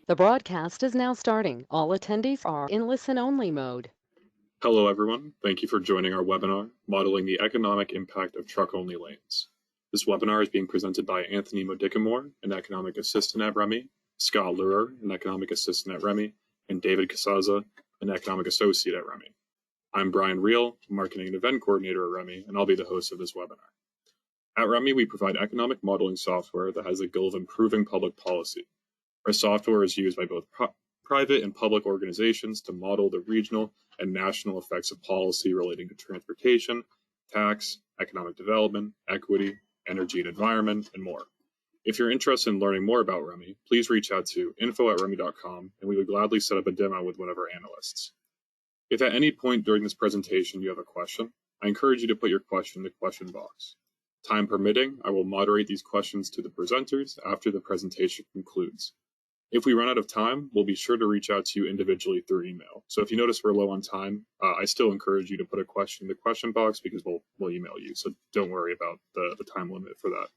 The broadcast is now starting. All attendees are in listen-only mode. Hello, everyone. Thank you for joining our webinar, Modeling the Economic Impact of Truck-Only Lanes. This webinar is being presented by Anthony Modicamore, an Economic Assistant at REMI, Scott Lurer, an Economic Assistant at REMI, and David Casaza, an Economic Associate at REMI. I'm Brian Reel, Marketing and Event Coordinator at REMI, and I'll be the host of this webinar. At REMI, we provide economic modeling software that has the goal of improving public policy. Our software is used by both private and public organizations to model the regional and national effects of policy relating to transportation, tax, economic development, equity, energy and environment, and more. If you're interested in learning more about REMI, please reach out to info@remi.com and we would gladly set up a demo with one of our analysts. If at any point during this presentation you have a question, I encourage you to put your question in the question box. Time permitting, I will moderate these questions to the presenters after the presentation concludes. If we run out of time, we'll be sure to reach out to you individually through email. So if you notice we're low on time, I still encourage you to put a question in the question box because we'll email you. So don't worry about the time limit for that.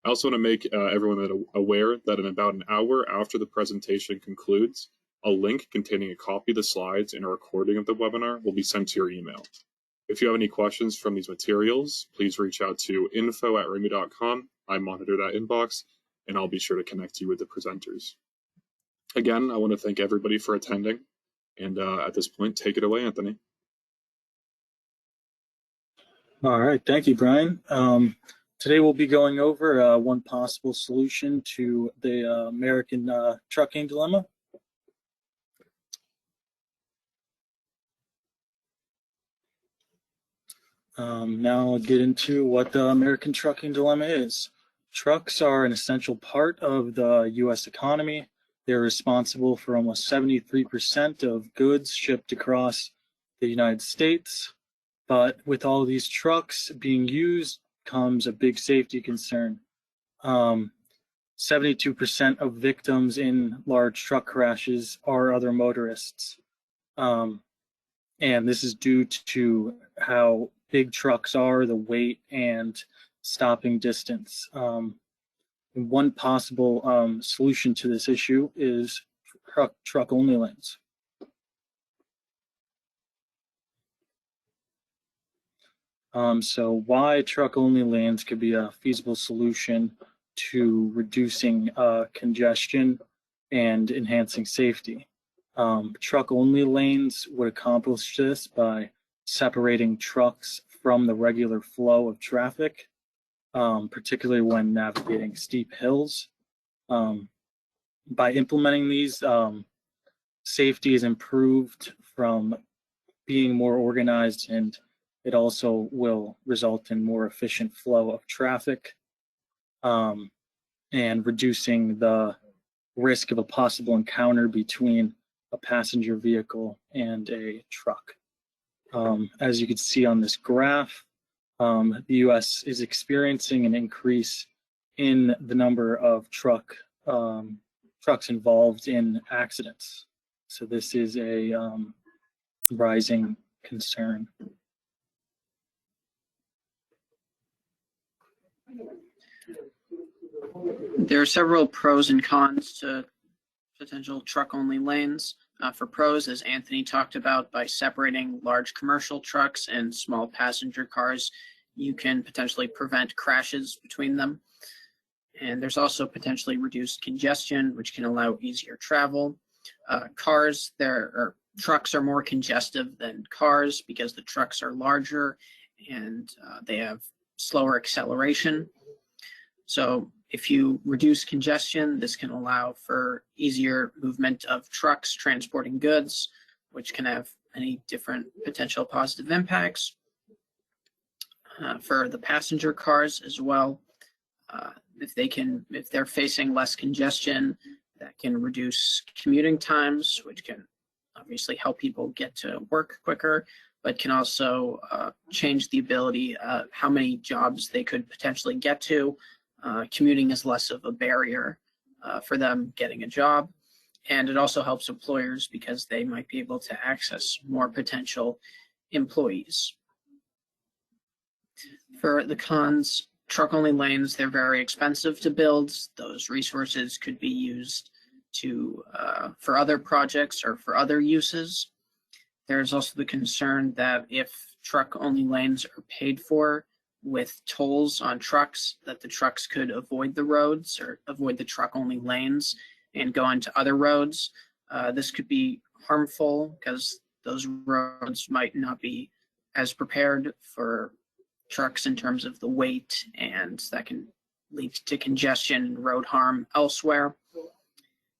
I also want to make everyone aware that in about an hour after the presentation concludes, a link containing a copy of the slides and a recording of the webinar will be sent to your email. If you have any questions from these materials, please reach out to info@remi.com. I monitor that inbox, and I'll be sure to connect you with the presenters. Again, I want to thank everybody for attending, and at this point, take it away, Anthony. All right, thank you, Brian. Today we'll be going over one possible solution to the American trucking dilemma. Now I'll get into what the American trucking dilemma is. Trucks are an essential part of the U.S. economy. They're responsible for almost 73% of goods shipped across the United States. But with all of these trucks being used comes a big safety concern. 72% of victims in large truck crashes are other motorists. And this is due to how big trucks are, the weight, and stopping distance. One possible solution to this issue is truck-only lanes. So why truck-only lanes could be a feasible solution to reducing congestion and enhancing safety. Truck-only lanes would accomplish this by separating trucks from the regular flow of traffic, particularly when navigating steep hills. By implementing these, safety is improved from being more organized, and it also will result in more efficient flow of traffic and reducing the risk of a possible encounter between a passenger vehicle and a truck. As you can see on this graph, the U.S. is experiencing an increase in the number of trucks involved in accidents. So this is a rising concern. There are several pros and cons to potential truck-only lanes. For pros, as Anthony talked about, by separating large commercial trucks and small passenger cars, you can potentially prevent crashes between them. And there's also potentially reduced congestion, which can allow easier travel. Trucks are more congestive than cars because the trucks are larger and they have slower acceleration. So if you reduce congestion, this can allow for easier movement of trucks transporting goods, which can have many different potential positive impacts. For the passenger cars as well, if they're facing less congestion, that can reduce commuting times, which can obviously help people get to work quicker, but can also change the ability of how many jobs they could potentially get to. Commuting is less of a barrier for them getting a job. And it also helps employers because they might be able to access more potential employees. For the cons, truck-only lanes, they're very expensive to build. Those resources could be used for other projects or for other uses. There's also the concern that if truck-only lanes are paid for with tolls on trucks, that the trucks could avoid the roads or avoid the truck-only lanes and go into other roads. This could be harmful because those roads might not be as prepared for trucks in terms of the weight, and that can lead to congestion and road harm elsewhere.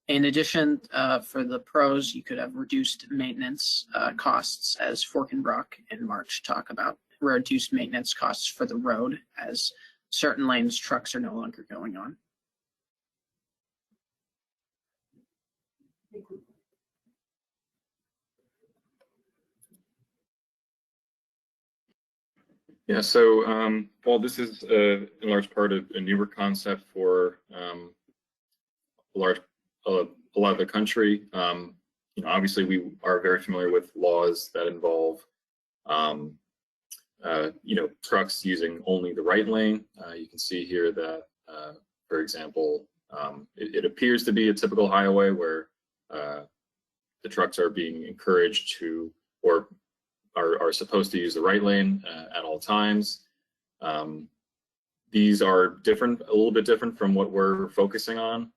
In addition, for the pros, you could have reduced maintenance costs, as Forkenbrock and March talk about, reduced maintenance costs for the road as certain lanes trucks are no longer going on. Yeah, so while this is in large part a newer concept for a lot of the country, obviously we are very familiar with laws that involve trucks using only the right lane. You can see here that, for example, it appears to be a typical highway where the trucks are being encouraged to, or are supposed to use the right lane at all times. These are different, a little bit different from what we're focusing on,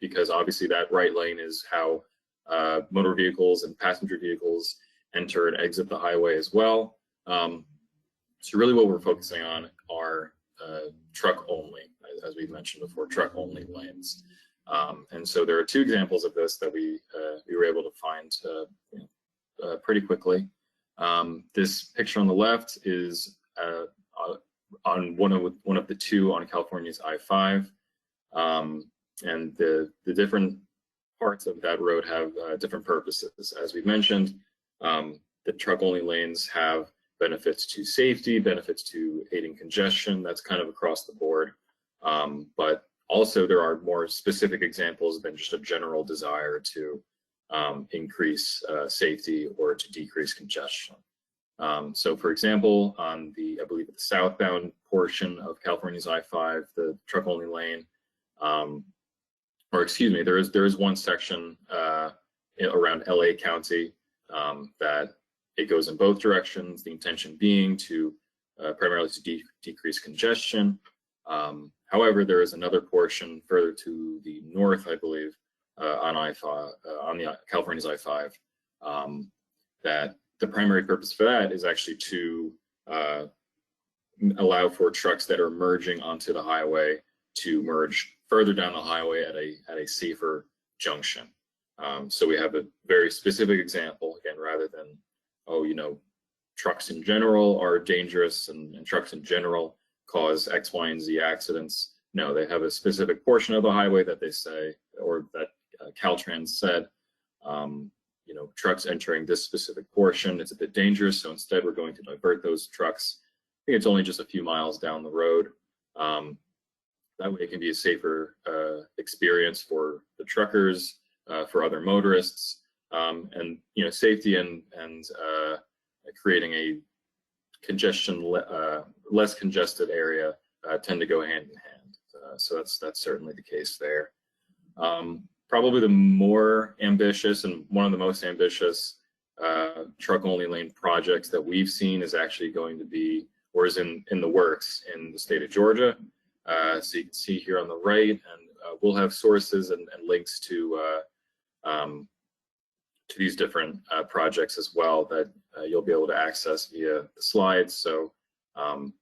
because obviously that right lane is how motor vehicles and passenger vehicles enter and exit the highway as well. So really what we're focusing on are truck only, as we've mentioned before, truck only lanes. And so there are two examples of this that we were able to find pretty quickly. This picture on the left is on one of the two on California's I-5, and the different parts of that road have different purposes. As we've mentioned, the truck-only lanes have benefits to safety, benefits to aiding congestion. That's kind of across the board, but also there are more specific examples than just a general desire to increase safety or to decrease congestion. So for example, on I believe the southbound portion of California's I-5, the truck-only lane, or excuse me, there is one section around LA County that it goes in both directions, the intention being to primarily to decrease congestion. However, there is another portion further to the north, I believe, on I-5, on the California's I-5, that the primary purpose for that is actually to allow for trucks that are merging onto the highway to merge further down the highway at a safer junction. So we have a very specific example, again, rather than, oh, trucks in general are dangerous and trucks in general cause X, Y, and Z accidents. No, they have a specific portion of the highway that they say, or that Caltrans said, trucks entering this specific portion, it's a bit dangerous, so instead we're going to divert those trucks. I think it's only just a few miles down the road. That way it can be a safer experience for the truckers, for other motorists, and safety and creating a less congested area tend to go hand in hand. So that's certainly the case there. Probably the more ambitious and one of the most ambitious truck-only lane projects that we've seen is actually going to be, or is in the works in the state of Georgia. So you can see here on the right, and we'll have sources and links to these different projects as well that you'll be able to access via the slides. So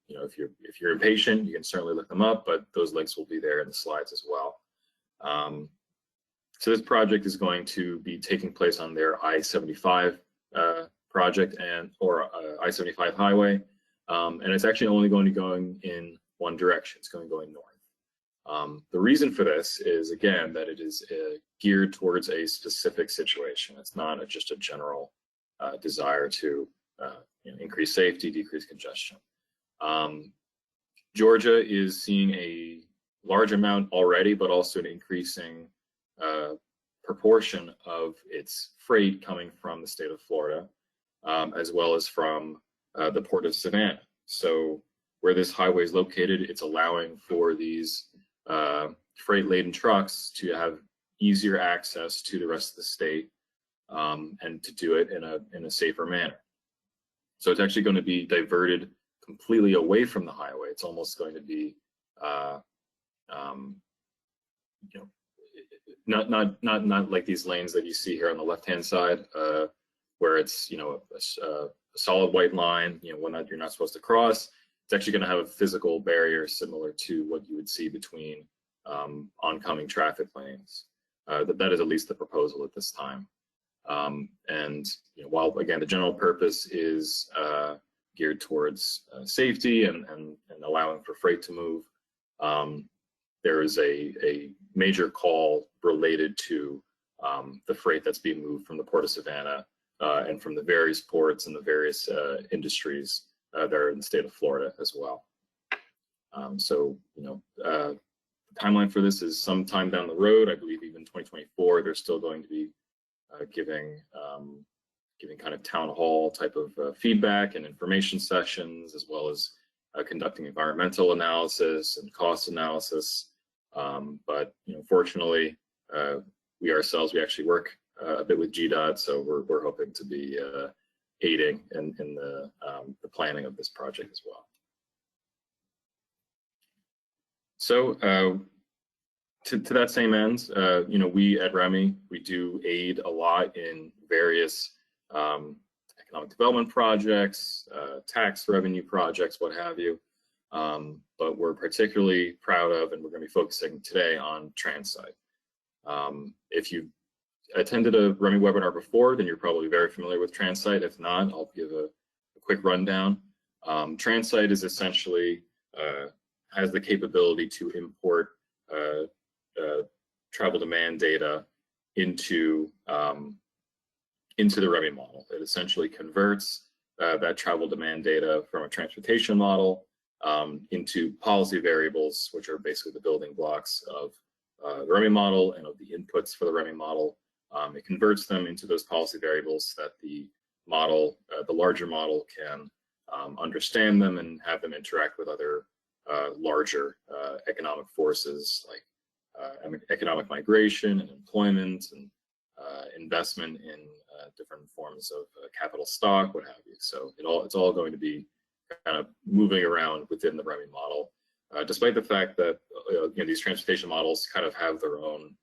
if you're impatient, you can certainly look them up, but those links will be there in the slides as well. So this project is going to be taking place on their I-75 project or I-75 highway, and it's actually only going to be going in one direction. It's going north. The reason for this is, again, that it is geared towards a specific situation. It's not just a general desire to increase safety, decrease congestion. Georgia is seeing a large amount already, but also an increasing proportion of its freight coming from the state of Florida, as well as from the port of Savannah. So where this highway is located, it's allowing for these freight-laden trucks to have easier access to the rest of the state, and to do it in a safer manner. So it's actually going to be diverted completely away from the highway. It's almost going to be, you know, not like these lanes that you see here on the left-hand side, where it's, you know, a solid white line, you know, one that you're not supposed to cross. It's actually going to have a physical barrier similar to what you would see between oncoming traffic lanes. That is at least the proposal at this time. And you know, while again the general purpose is geared towards safety and allowing for freight to move, there is a major call related to the freight that's being moved from the Port of Savannah and from the various ports and the various industries that are in the state of Florida as well. So, you know, the timeline for this is sometime down the road. I believe even 2024, they're still going to be giving kind of town hall type of feedback and information sessions, as well as conducting environmental analysis and cost analysis. But you know, fortunately, we actually work a bit with GDOT, so we're hoping to be aiding in the planning of this project as well. So to that same end, you know, we at REMI, we do aid a lot in various economic development projects, tax revenue projects, what have you. But we're particularly proud of, and we're going to be focusing today on TranSight. If you attended a REMI webinar before, then you're probably very familiar with TranSight. If not, I'll give a quick rundown. TranSight is essentially has the capability to import travel demand data into the REMI model. It essentially converts that travel demand data from a transportation model into policy variables, which are basically the building blocks of the REMI model and of the inputs for the REMI model. It converts them into those policy variables that the model, the larger model, can understand them and have them interact with other larger economic forces like economic migration and employment and investment in different forms of capital stock, what have you. So it's all going to be kind of moving around within the REMI model, despite the fact that you know, these transportation models kind of have their own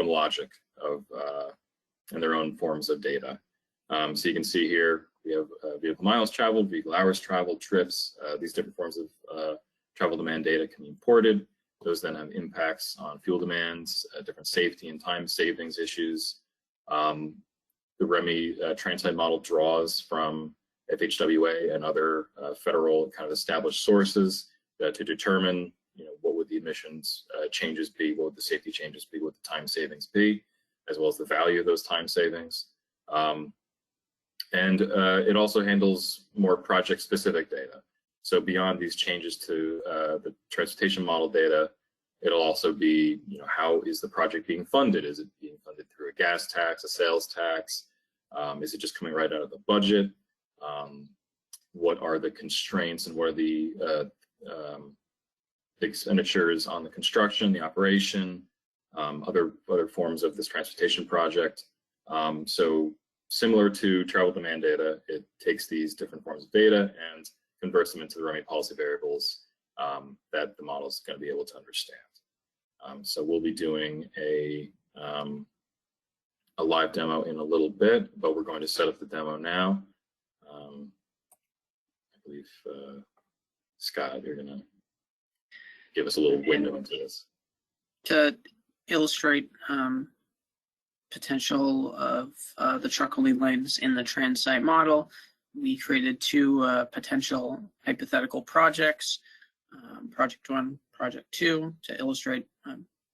logic of and their own forms of data. So you can see here we have vehicle miles traveled, vehicle hours traveled, trips. These different forms of travel demand data can be imported. Those then have impacts on fuel demands, different safety and time savings issues. The REMI TranSight model draws from FHWA and other federal kind of established sources to determine, you know, what would the emissions changes be, what would the safety changes be, what the time savings be, as well as the value of those time savings. And it also handles more project-specific data. So beyond these changes to the transportation model data, it'll also be, you know, how is the project being funded? Is it being funded through a gas tax, a sales tax? Is it just coming right out of the budget? What are the constraints and what are the expenditures on the construction, the operation, other forms of this transportation project? So similar to travel demand data, it takes these different forms of data and converts them into the REMI policy variables that the model is going to be able to understand. So we'll be doing a live demo in a little bit, but we're going to set up the demo now. I believe, Scott, you're going to give us a little window into this. To illustrate potential of the truck-only lanes in the TranSight model, we created two potential hypothetical projects, Project 1, Project 2, to illustrate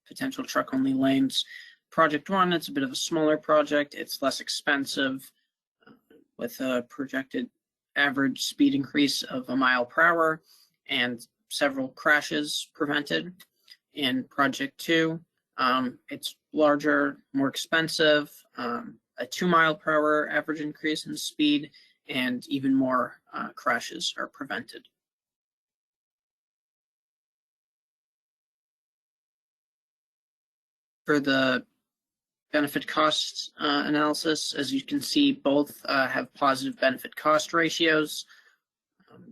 potential truck-only lanes. Project 1, it's a bit of a smaller project. It's less expensive with a projected average speed increase of 1 mile per hour and several crashes prevented. In Project 2, it's larger, more expensive, a 2 mile per hour average increase in speed, and even more crashes are prevented. For the benefit cost analysis. As you can see, both have positive benefit cost ratios.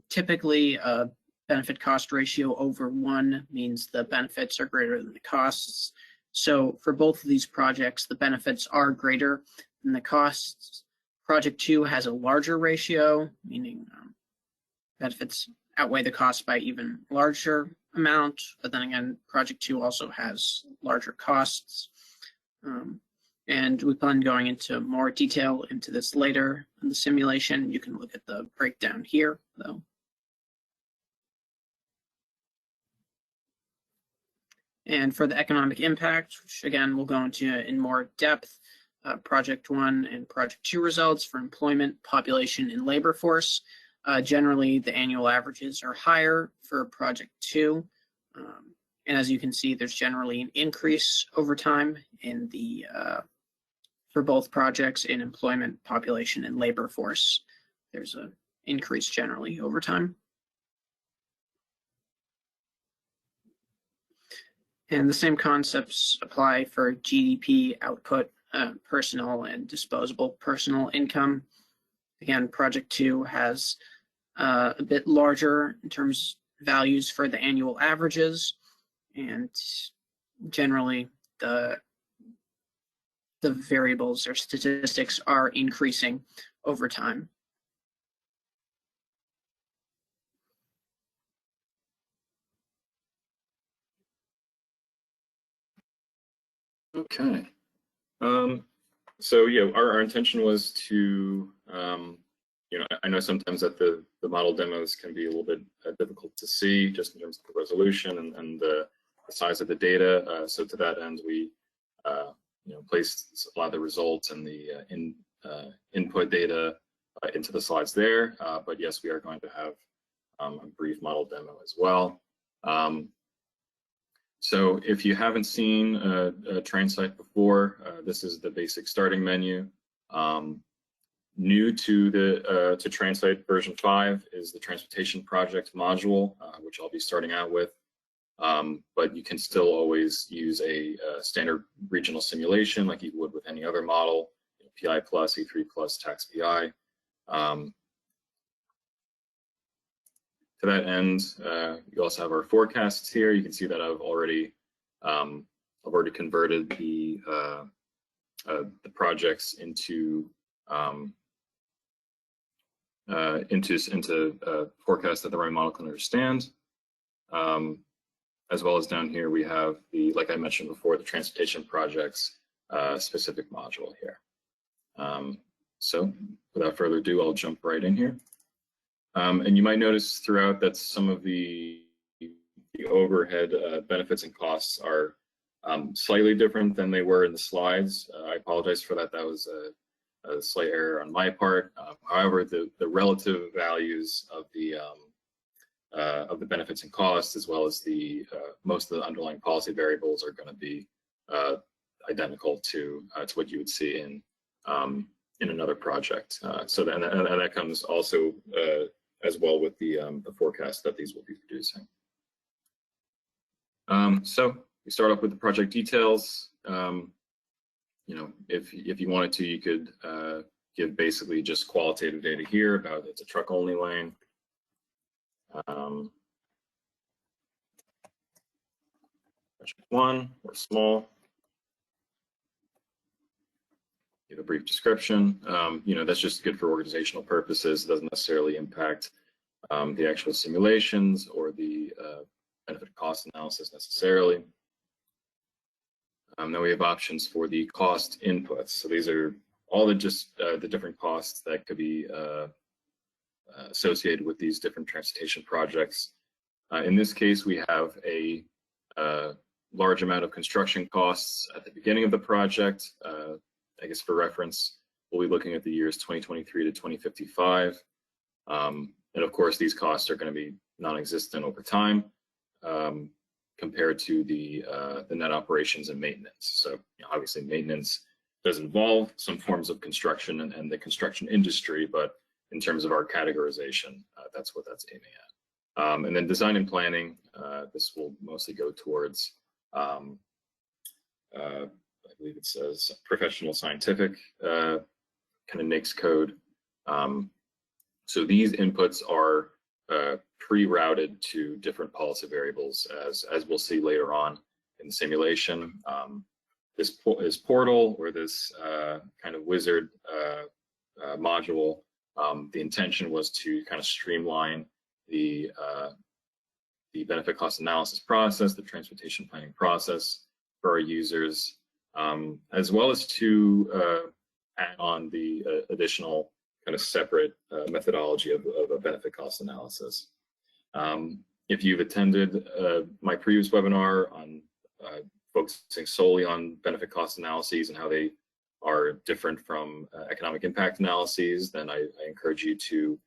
Typically, a benefit cost ratio over 1 means the benefits are greater than the costs. So for both of these projects, the benefits are greater than the costs. Project 2 has a larger ratio, meaning benefits outweigh the cost by even larger amount, but then again, Project 2 also has larger costs. And we plan on going into more detail into this later in the simulation. You can look at the breakdown here, though. And for the economic impact, which again, we'll go into in more depth, Project 1 and Project 2 results for employment, population, and labor force. Generally, the annual averages are higher for Project 2. And as you can see, there's generally an increase over time in the for both projects in employment, population, and labor force. There's an increase generally over time. And the same concepts apply for GDP, output, personal, and disposable personal income. Again, Project 2 has a bit larger in terms of values for the annual averages, and generally the variables or statistics are increasing over time. Okay. So yeah, our intention was to, I know sometimes that the model demos can be a little bit difficult to see just in terms of the resolution and the size of the data. So to that end, we placed a lot of the results and the input data into the slides there. But yes, we are going to have a brief model demo as well. So if you haven't seen TranSight before, this is the basic starting menu. New to TranSight version 5 is the transportation project module, which I'll be starting out with. But you can still always use a standard regional simulation like you would with any other model, PI plus, E3 plus, tax PI. To that end, you also have our forecasts here. You can see that I've already converted the projects into forecasts that the REMI model can understand. As well as down here, we have the, like I mentioned before, the transportation projects specific module here. So without further ado, I'll jump right in here. And you might notice throughout that some of the overhead benefits and costs are slightly different than they were in the slides. I apologize for that. That was a slight error on my part. However, the relative values of the benefits and costs, as well as the most of the underlying policy variables, are going to be identical to what you would see in another project. So then, and that comes also as well with the forecast that these will be producing. So we start off with the project details. If you wanted to, you could give basically just qualitative data here about it's a truck only lane. Project 1 or small. Give a brief description. That's just good for organizational purposes. It doesn't necessarily impact the actual simulations or the benefit cost analysis necessarily. Then we have options for the cost inputs. So these are all the different costs that could be associated with these different transportation projects. In this case, we have a large amount of construction costs at the beginning of the project. I guess for reference, we'll be looking at the years 2023 to 2055. And of course, these costs are going to be non-existent over time compared to the net operations and maintenance. So obviously maintenance does involve some forms of construction and the construction industry, but in terms of our categorization, that's what that's aiming at. And then design and planning, this will mostly go towards I believe it says professional scientific kind of NAICS code. So these inputs are pre-routed to different policy variables, as we'll see later on in the simulation. This portal, or this kind of wizard module, the intention was to kind of streamline the benefit cost analysis process, the transportation planning process for our users, as well as to add on the additional kind of separate methodology of a benefit cost analysis. If you've attended my previous webinar on focusing solely on benefit cost analyses and how they are different from economic impact analyses, then I encourage you to,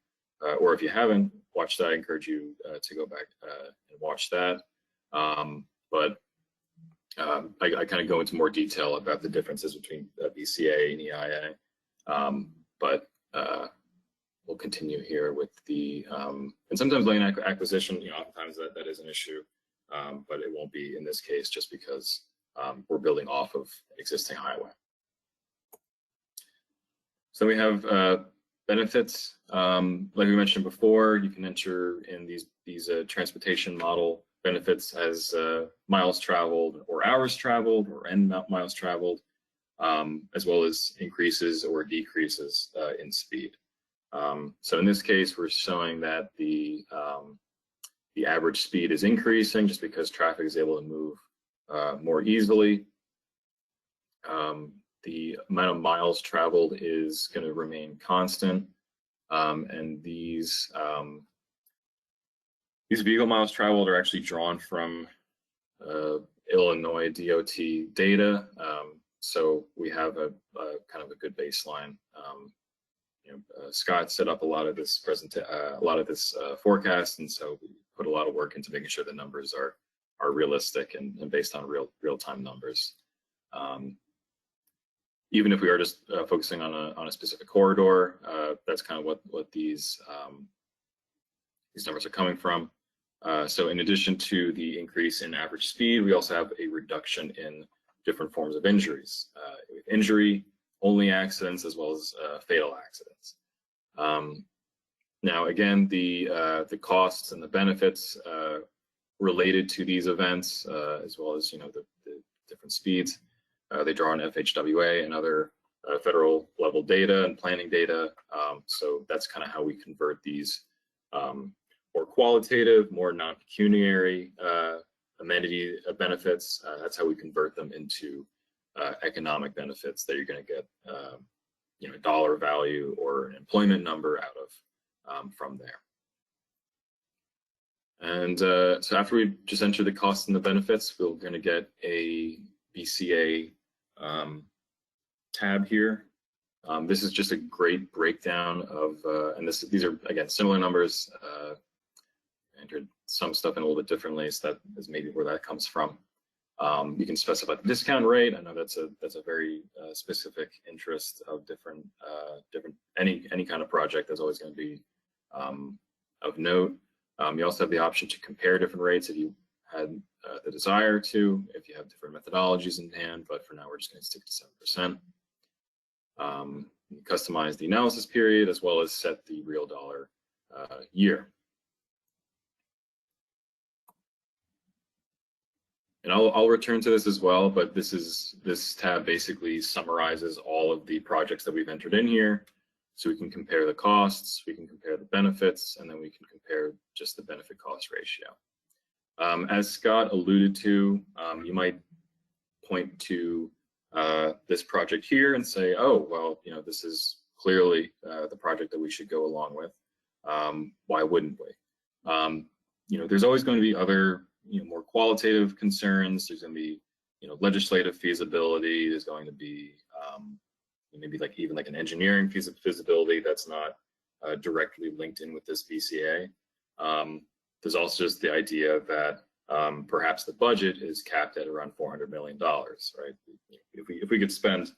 or if you haven't watched that, I encourage you to go back and watch that. But I kind of go into more detail about the differences between BCA and EIA. But we'll continue here with the, and sometimes lane acquisition, oftentimes that is an issue, but it won't be in this case just because we're building off of existing highway. So we have benefits. Like we mentioned before, you can enter in these transportation model benefits as miles traveled or hours traveled or end miles traveled, as well as increases or decreases in speed. So in this case, we're showing that the average speed is increasing just because traffic is able to move more easily. The amount of miles traveled is going to remain constant, and these vehicle miles traveled are actually drawn from Illinois DOT data. So we have a kind of a good baseline. Scott set up a lot of this forecast, and so we put a lot of work into making sure the numbers are realistic and based on real-time numbers. Even if we are just focusing on a specific corridor, that's kind of what these numbers are coming from. So in addition to the increase in average speed, we also have a reduction in different forms of injuries, injury-only accidents, as well as fatal accidents. Now, again, the costs and the benefits related to these events, as well as the different speeds, they draw on FHWA and other federal level data and planning data. So that's kind of how we convert these more qualitative, more non-pecuniary amenity benefits. That's how we convert them into economic benefits that you're going to get, a dollar value or an employment number out of from there. And so after we just enter the costs and the benefits, we're going to get a BCA tab here. This is just a great breakdown of, and these are again similar numbers. Entered some stuff in a little bit differently, so that is maybe where that comes from. You can specify the discount rate. I know that's a very specific interest of different any kind of project. That's always going to be of note. You also have the option to compare different rates if you had the desire to, if you have different methodologies in hand, but for now we're just going to stick to 7%. Customize the analysis period as well as set the real dollar year. And I'll return to this as well, but this tab basically summarizes all of the projects that we've entered in here. So we can compare the costs, we can compare the benefits, and then we can compare just the benefit cost ratio. As Scott alluded to, you might point to this project here and say, oh, well, this is clearly the project that we should go along with. Why wouldn't we? There's always going to be other more qualitative concerns. There's going to be legislative feasibility. There's going to be maybe even an engineering feasibility that's not directly linked in with this BCA. There's also just the idea that perhaps the budget is capped at around $400 million, right? If we could spend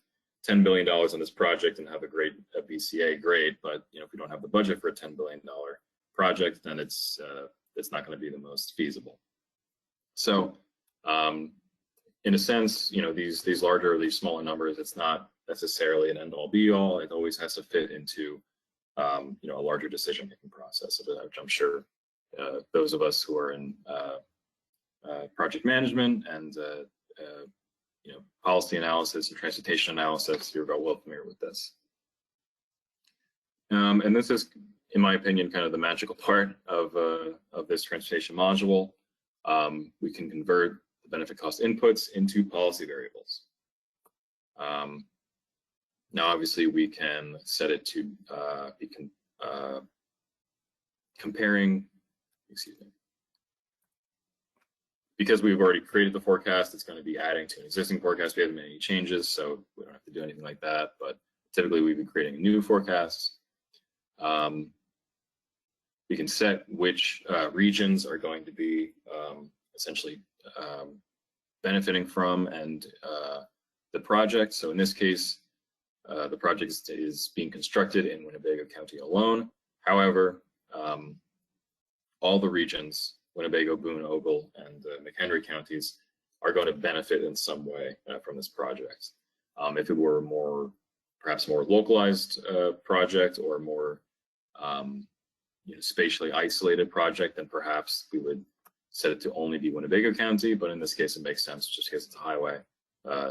$10 billion on this project and have a great BCA, great, but if we don't have the budget for a $10 billion project, then it's not going to be the most feasible. So in a sense, these larger or these smaller numbers, it's not necessarily an end-all be-all. It always has to fit into a larger decision-making process, which I'm sure those of us who are in project management and policy analysis and transportation analysis, you're well familiar with this. And this is, in my opinion, kind of the magical part of this transportation module. We can convert the benefit cost inputs into policy variables. Now, obviously, we can set it to be comparing, excuse me. Because we've already created the forecast, it's going to be adding to an existing forecast. We haven't made any changes, so we don't have to do anything like that. But typically, we've been creating a new forecast. We can set which regions are going to be essentially benefiting from and the project. So in this case, the project is being constructed in Winnebago County alone. However, all the regions, Winnebago, Boone, Ogle, and McHenry counties, are going to benefit in some way from this project. If it were perhaps more localized project or more spatially isolated project, then perhaps we would set it to only be Winnebago County. But in this case, it makes sense just because it's a highway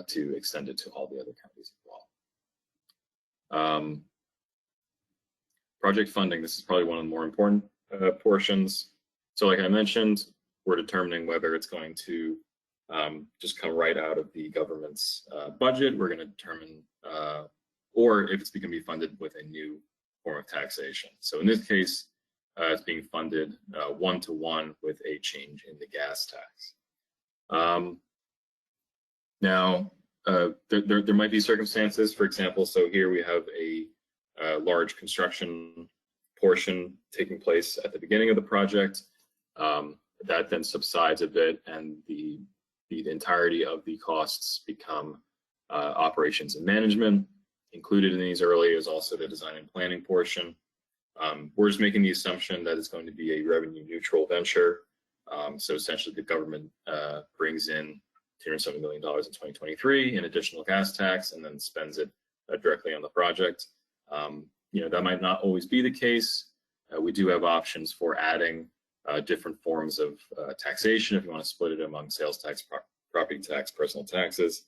to extend it to all the other counties as well. Project funding, this is probably one of the more important portions. So like I mentioned, we're determining whether it's going to just come right out of the government's budget. We're going to determine, or if it's going to be funded with a new form of taxation. So in this case, it's being funded one-to-one with a change in the gas tax. Now, there might be circumstances, for example, so here we have a large construction portion taking place at the beginning of the project. That then subsides a bit, and the entirety of the costs become operations and management. Included in these early is also the design and planning portion. We're just making the assumption that it's going to be a revenue neutral venture. So essentially the government brings in $270 million in 2023 in additional gas tax and then spends it directly on the project. That might not always be the case. We do have options for adding different forms of taxation if you want to split it among sales tax, property tax, personal taxes,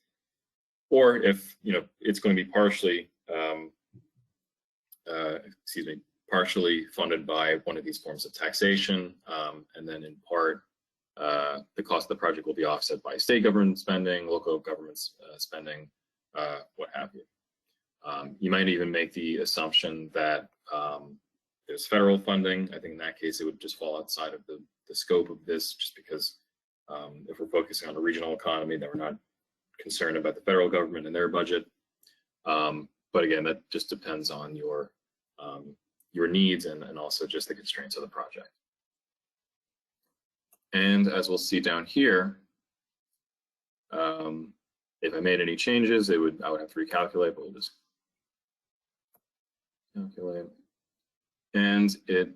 or if it's going to be partially partially funded by one of these forms of taxation, and then in part the cost of the project will be offset by state government spending, local government spending, what have you. You might even make the assumption that there's federal funding. I think in that case it would just fall outside of the scope of this, just because if we're focusing on a regional economy, then we're not concerned about the federal government and their budget. But again, that just depends on your needs and also just the constraints of the project. And as we'll see down here, if I made any changes, I would have to recalculate, but we'll just calculate. And it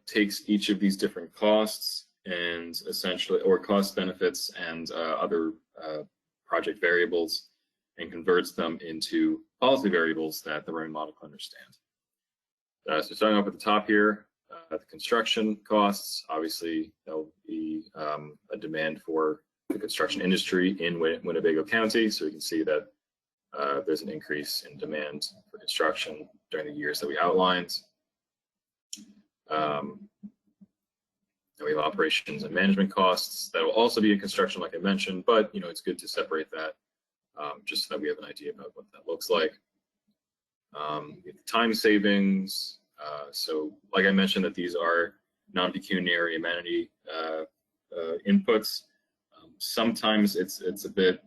takes each of these different costs and essentially, or cost benefits and other project variables, and converts them into policy variables that the REMI model can understand. So starting off at the top here, the construction costs, obviously there'll be a demand for the construction industry in Winnebago County. So we can see that there's an increase in demand for construction during the years that we outlined. We have operations and management costs that will also be in construction, like I mentioned, but it's good to separate that just so that we have an idea about what that looks like. Time savings. So like I mentioned, that these are non-pecuniary amenity inputs. Sometimes it's a bit,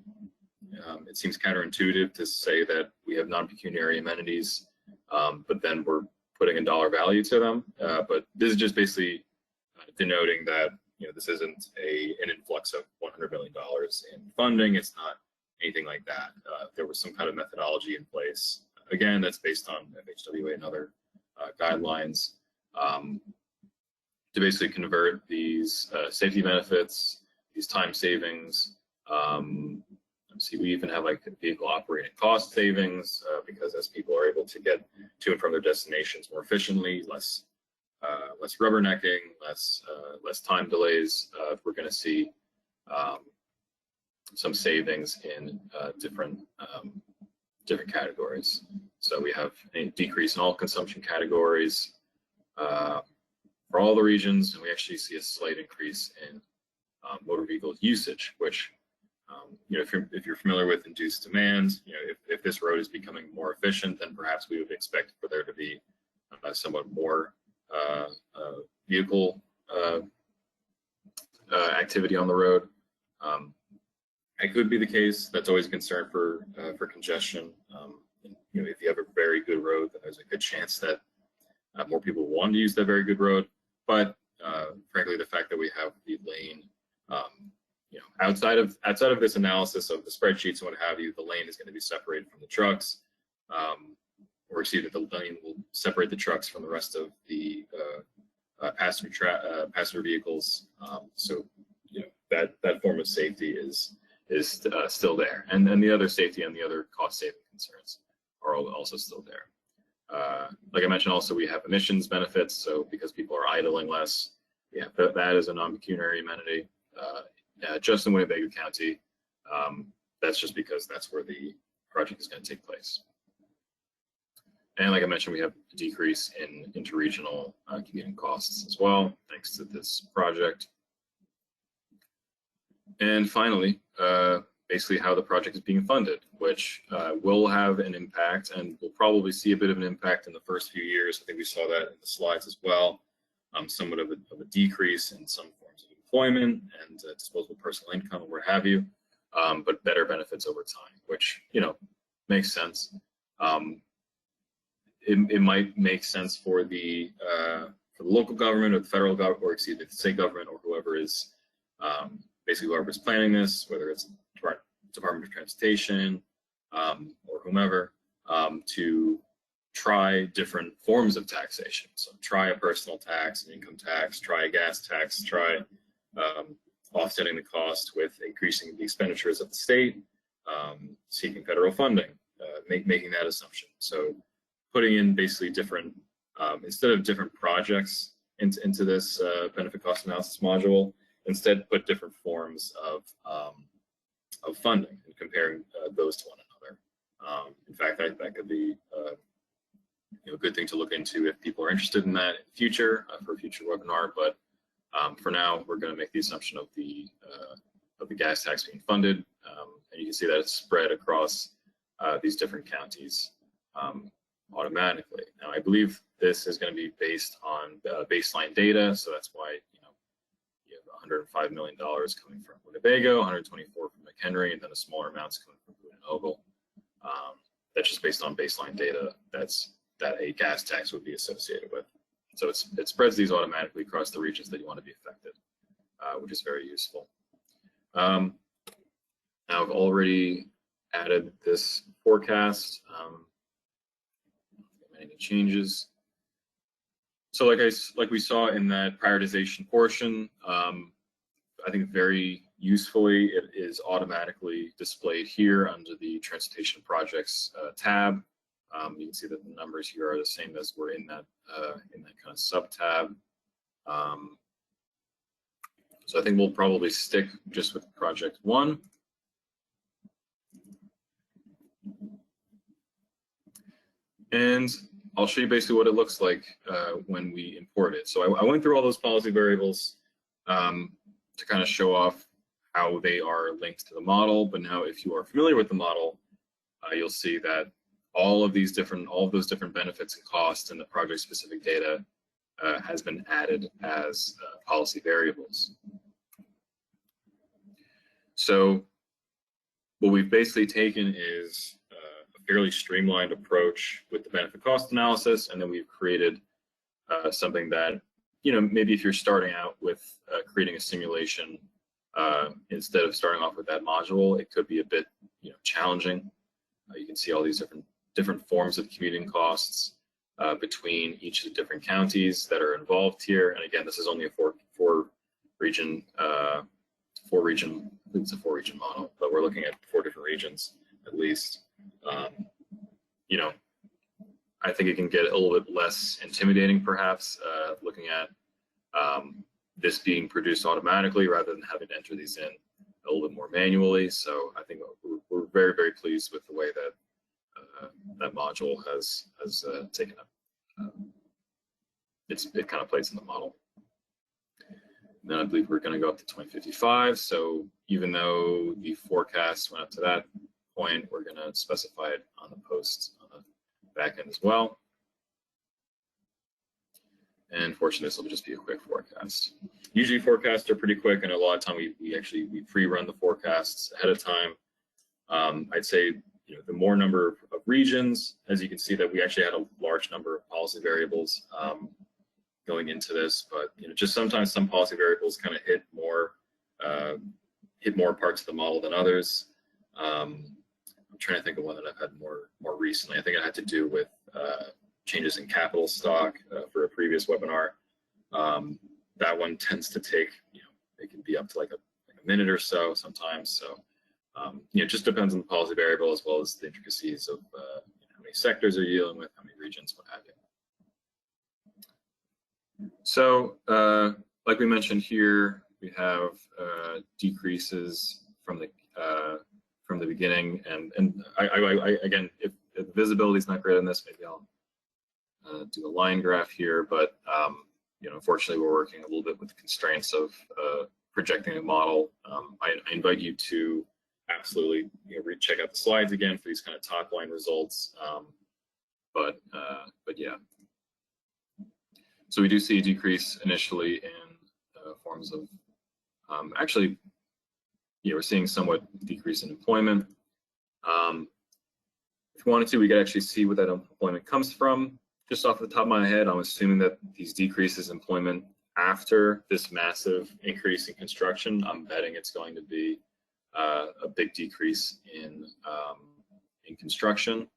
it seems counterintuitive to say that we have non-pecuniary amenities, but then we're putting a dollar value to them. But this is just basically denoting that this isn't an influx of $100 million in funding. It's not anything like that. There was some kind of methodology in place. Again, that's based on FHWA and other guidelines to basically convert these safety benefits, these time savings, See, we even have like vehicle operating cost savings because as people are able to get to and from their destinations more efficiently, less rubbernecking, less time delays, we're going to see some savings in different categories. So we have a decrease in all consumption categories for all the regions, and we actually see a slight increase in motor vehicle usage, which if you're familiar with induced demand, if this road is becoming more efficient, then perhaps we would expect for there to be somewhat more vehicle activity on the road. It could be the case. That's always a concern for congestion. If you have a very good road, then there's a good chance that more people want to use that very good road. But frankly, the fact that we have the lane, outside of this analysis of the spreadsheets and what have you, the lane is going to be separated from the trucks, or excuse me, the lane will separate the trucks from the rest of the passenger vehicles. So that form of safety is still there, and the other safety and the other cost saving concerns are also still there. Like I mentioned, also we have emissions benefits. So because people are idling less, that is a non-pecuniary amenity. Just in Winnebago County, that's just because that's where the project is going to take place. And like I mentioned, we have a decrease in interregional commuting costs as well, thanks to this project. And finally, basically how the project is being funded, which will have an impact, and we'll probably see a bit of an impact in the first few years. I think we saw that in the slides as well. Somewhat of a decrease in some forms of employment and disposable personal income, or what have you, but better benefits over time, which makes sense. It might make sense for the local government or the federal government, or excuse me, the state government, or whoever is basically whoever's planning this, whether it's Department of Transportation or whomever, to try different forms of taxation. So try a personal tax, an income tax, try a gas tax, try offsetting the cost with increasing the expenditures of the state, seeking federal funding, making that assumption. So putting in basically different, instead of different projects into this benefit cost analysis module, instead put different forms of funding and comparing those to one another. In fact, that could be a good thing to look into if people are interested in that in the future, for a future webinar. But for now, we're going to make the assumption of the gas tax being funded, and you can see that it's spread across these different counties automatically. Now, I believe this is going to be based on baseline data, so that's why you have $105 million coming from Winnebago, 124 from McHenry, and then a smaller amounts coming from Boone and Ogle. That's just based on baseline data that a gas tax would be associated with. So it spreads these automatically across the regions that you want to be affected, which is very useful. Now I've already added this forecast. Any changes? So like we saw in that prioritization portion, I think very usefully it is automatically displayed here under the transportation projects tab. You can see that the numbers here are the same as were in that kind of sub tab. So I think we'll probably stick just with project 1. And I'll show you basically what it looks like when we import it. So I went through all those policy variables to kind of show off how they are linked to the model. But now if you are familiar with the model, you'll see that all of those different benefits and costs and the project specific data has been added as policy variables. So what we've basically taken is a fairly streamlined approach with the benefit cost analysis, and then we've created something that, maybe if you're starting out with creating a simulation, instead of starting off with that module, it could be a bit challenging. You can see all these different forms of commuting costs between each of the different counties that are involved here. And again, this is only a four 4-region, I think it's a 4-region model, but we're looking at 4 different regions at least. You know, I think it can get a little bit less intimidating, perhaps, looking at this being produced automatically rather than having to enter these in a little bit more manually. So I think we're very, very pleased with the way that that module has taken up. It kind of plays in the model. And then I believe we're going to go up to 2055. So even though the forecast went up to that point, we're going to specify it on the post on the back end as well. And fortunately, this will just be a quick forecast. Usually forecasts are pretty quick, and a lot of time we pre-run the forecasts ahead of time. I'd say, you know, the more number of regions, as you can see that we actually had a large number of policy variables going into this, but you know, just sometimes some policy variables kind of hit more parts of the model than others. I'm trying to think of one that I've had more recently. I think it had to do with changes in capital stock for a previous webinar. That one tends to take, you know, it can be up to like a minute or so sometimes. So, you know, it just depends on the policy variable as well as the intricacies of you know, how many sectors are you dealing with, how many regions, what have you. So, like we mentioned here, we have decreases from the beginning, and I again, if the visibility is not great on this, maybe I'll do a line graph here, but you know, unfortunately, we're working a little bit with the constraints of projecting a model. I invite you to absolutely, you know, check out the slides again for these kind of top line results. But yeah. So we do see a decrease initially in forms of actually, yeah, we're seeing somewhat decrease in employment. If we wanted to, we could actually see what that employment comes from. Just off the top of my head, I'm assuming that these decreases in employment after this massive increase in construction, I'm betting it's going to be a big decrease in construction.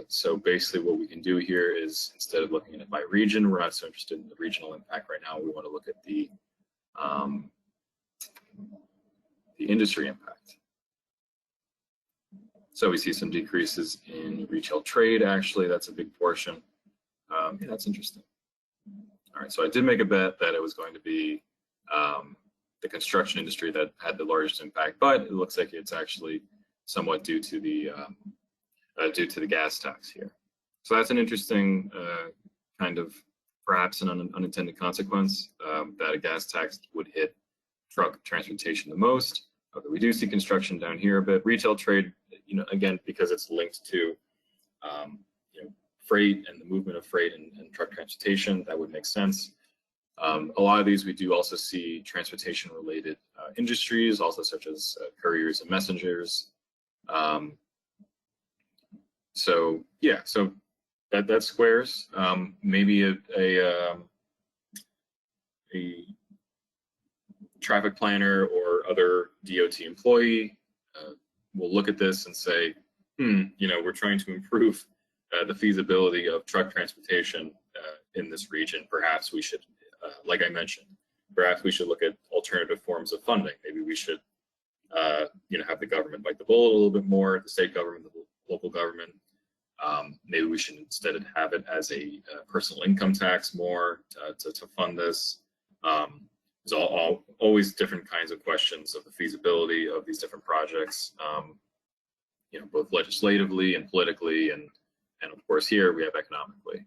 So basically what we can do here is, instead of looking at it by region, we're not so interested in the regional impact right now. We want to look at the industry impact. So we see some decreases in retail trade. Actually, that's a big portion. Yeah, that's interesting. All right, so I did make a bet that it was going to be the construction industry that had the largest impact, but it looks like it's actually somewhat due to the gas tax here. So that's an interesting kind of, perhaps an unintended consequence, that a gas tax would hit truck transportation the most. We do see construction down here a bit. Retail trade, you know, again, because it's linked to you know, freight and the movement of freight and truck transportation, that would make sense. A lot of these we do also see transportation related industries, also such as couriers and messengers. So yeah, so that squares. Maybe a traffic planner or other DOT employee will look at this and say, you know, we're trying to improve the feasibility of truck transportation in this region. Perhaps we should, like I mentioned, perhaps we should look at alternative forms of funding. Maybe we should, you know, have the government bite the bullet a little bit more, the state government, the local government. Maybe we should instead have it as a personal income tax more to fund this. There's always different kinds of questions of the feasibility of these different projects, you know, both legislatively and politically, and of course here we have economically.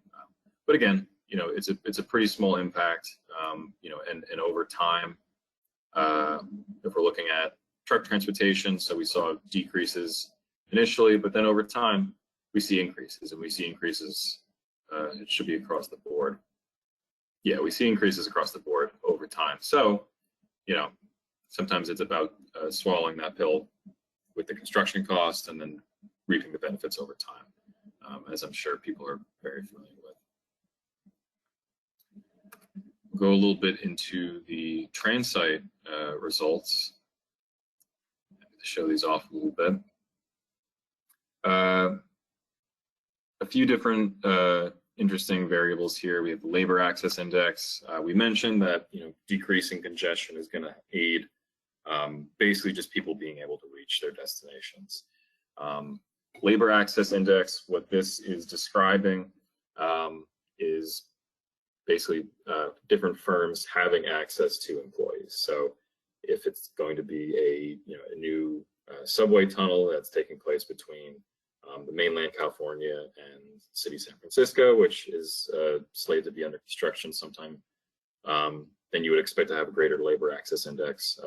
But again, you know, it's a pretty small impact, you know, and over time, if we're looking at truck transportation, so we saw decreases initially, but then over time we see increases, and we see increases. It should be across the board. Yeah, we see increases across the board over time. So, you know, sometimes it's about swallowing that pill with the construction cost and then reaping the benefits over time, as I'm sure people are very familiar with. We'll go a little bit into the TranSight results. To show these off a little bit. A few different interesting variables here. We have the labor access index. We mentioned that, you know, decreasing congestion is going to aid basically just people being able to reach their destinations. Labor access index, what this is describing is basically different firms having access to employees. So if it's going to be a new subway tunnel that's taking place between the mainland California and city San Francisco, which is slated to be under construction sometime, then you would expect to have a greater labor access index,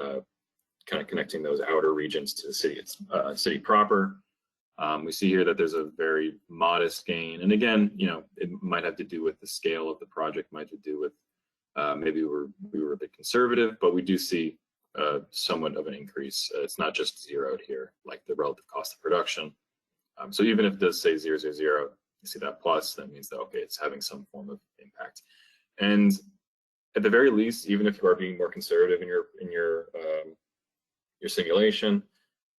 kind of connecting those outer regions to the city proper. We see here that there's a very modest gain, and again, it might have to do with the scale of the project, might have to do with maybe we were a bit conservative, but we do see somewhat of an increase. It's not just zeroed here, like the relative cost of production. So even if it does say 0, 0, 0, you see that plus, that means that, okay, it's having some form of impact. And at the very least, even if you are being more conservative in your simulation,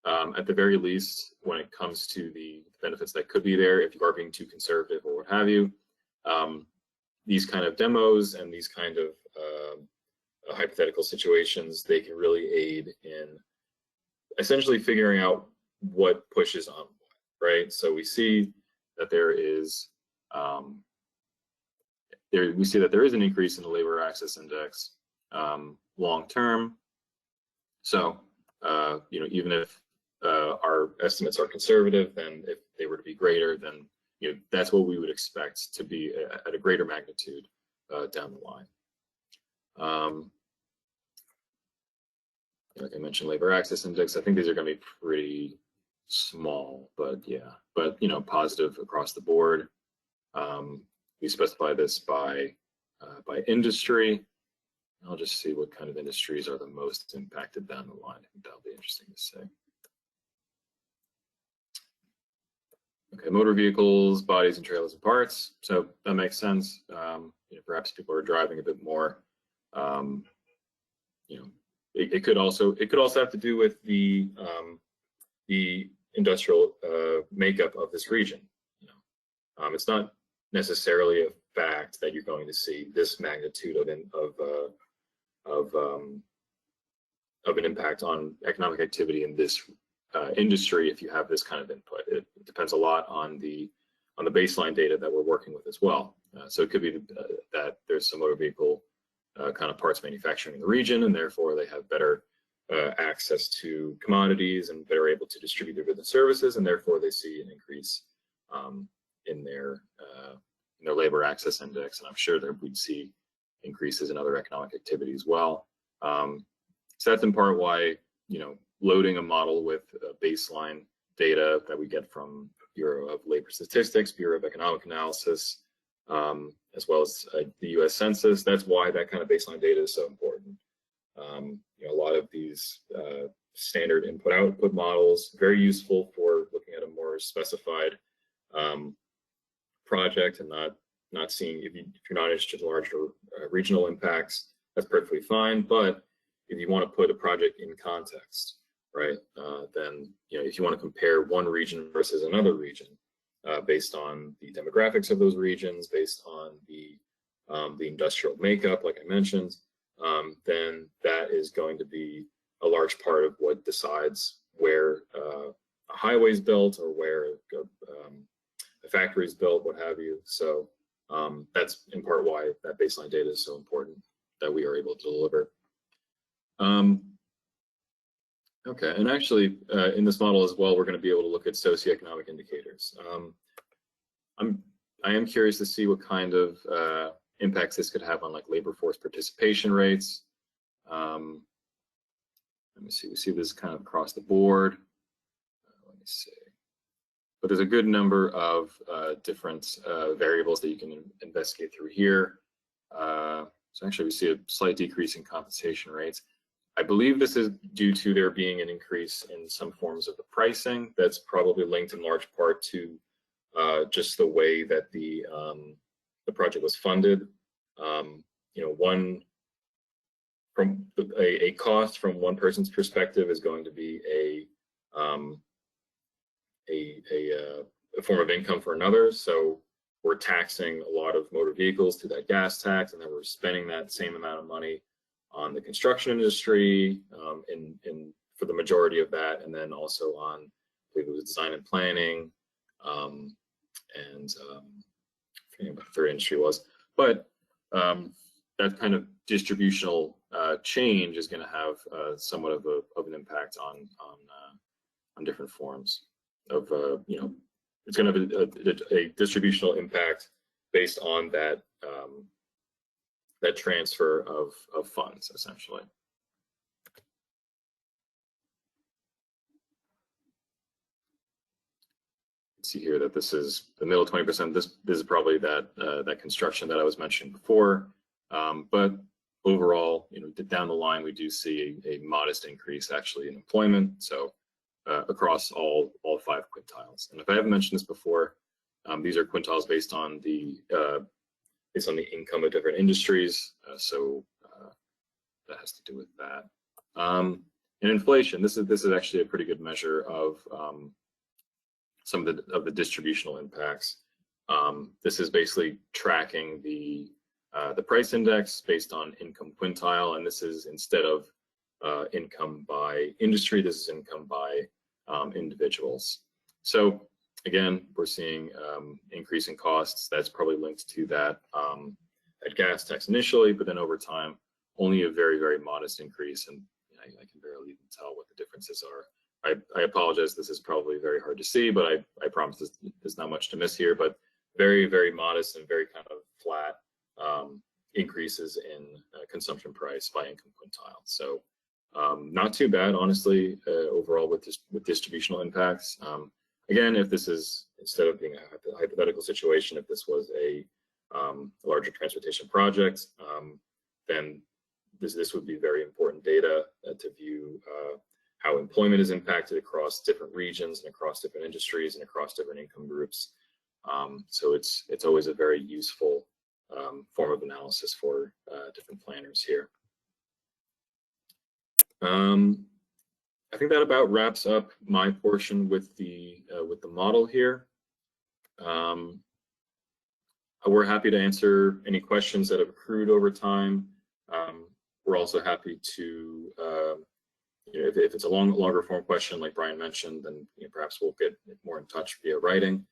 at the very least, when it comes to the benefits that could be there, if you are being too conservative or what have you, these kind of demos and these kind of hypothetical situations, they can really aid in essentially figuring out what pushes on what, right? So we see that there is we see that there is an increase in the labor access index long term. So even if our estimates are conservative, then if they were to be greater, then that's what we would expect to be at a greater magnitude down the line. Like I mentioned, labor access index, I think these are going to be pretty small, but yeah, but positive across the board. We specify this by industry. I'll just see what kind of industries are the most impacted down the line. I think that'll be interesting to see. Okay, motor vehicles, bodies and trailers and parts. So that makes sense. Perhaps people are driving a bit more. It could also have to do with the industrial makeup of this region. It's not necessarily a fact that you're going to see this magnitude of an impact on economic activity in this industry if you have this kind of input. It depends a lot on the baseline data that we're working with as well. So it could be that there's some motor vehicle kind of parts manufacturing in the region, and therefore they have better access to commodities and better able to distribute their goods and services, and therefore they see an increase in their labor access index. And I'm sure that we'd see increases in other economic activity as well. So that's in part why loading a model with baseline data that we get from Bureau of Labor Statistics, Bureau of Economic Analysis, as well as the U.S. Census. That's why that kind of baseline data is so important. A lot of these standard input-output models, very useful for looking at a more specified project and not seeing, if you're not interested in larger regional impacts, that's perfectly fine. But if you want to put a project in context, right, then if you want to compare one region versus another region, based on the demographics of those regions, based on the industrial makeup, like I mentioned, then that is going to be a large part of what decides where a highway is built or where a factory is built, what have you. So that's in part why that baseline data is so important that we are able to deliver. Okay, and actually in this model as well, we're going to be able to look at socioeconomic indicators. I am curious to see what kind of impacts this could have on like labor force participation rates. Let me see, we see this kind of across the board. Let me see. But there's a good number of different variables that you can investigate through here. So actually we see a slight decrease in compensation rates. I believe this is due to there being an increase in some forms of the pricing. That's probably linked in large part to just the way that the project was funded. A cost from one person's perspective is going to be a form of income for another. So we're taxing a lot of motor vehicles through that gas tax, and then we're spending that same amount of money on the construction industry for the majority of that, and then also on, I believe it was design and planning, and I forget what the third industry was. But that kind of distributional change is going to have somewhat of an impact on different forms of it's going to have a distributional impact based on that that transfer of funds, essentially. See here that this is the middle 20%. This is probably that construction that I was mentioning before, but overall, down the line, we do see a modest increase actually in employment. So across all 5 quintiles. And if I haven't mentioned this before, these are quintiles based on the income of different industries. So that has to do with that. And inflation. This is actually a pretty good measure of some of the distributional impacts. This is basically tracking the price index based on income quintile, and this is instead of income by industry, this is income by individuals. So again, we're seeing increasing costs. That's probably linked to that gas tax initially, but then over time, only a very, very modest increase, and I can barely even tell what the differences are. I apologize, this is probably very hard to see, but I promise there's not much to miss here, but very, very modest and very kind of flat increases in consumption price by income quintile. So not too bad, honestly, overall with distributional impacts. Again, if this is, instead of being a hypothetical situation, if this was a larger transportation project, then this would be very important data to view how employment is impacted across different regions and across different industries and across different income groups. So it's always a very useful form of analysis for different planners here. I think that about wraps up my portion with the model here. We're happy to answer any questions that have accrued over time. We're also happy to, if it's a longer form question, like Brian mentioned, then perhaps we'll get more in touch via writing.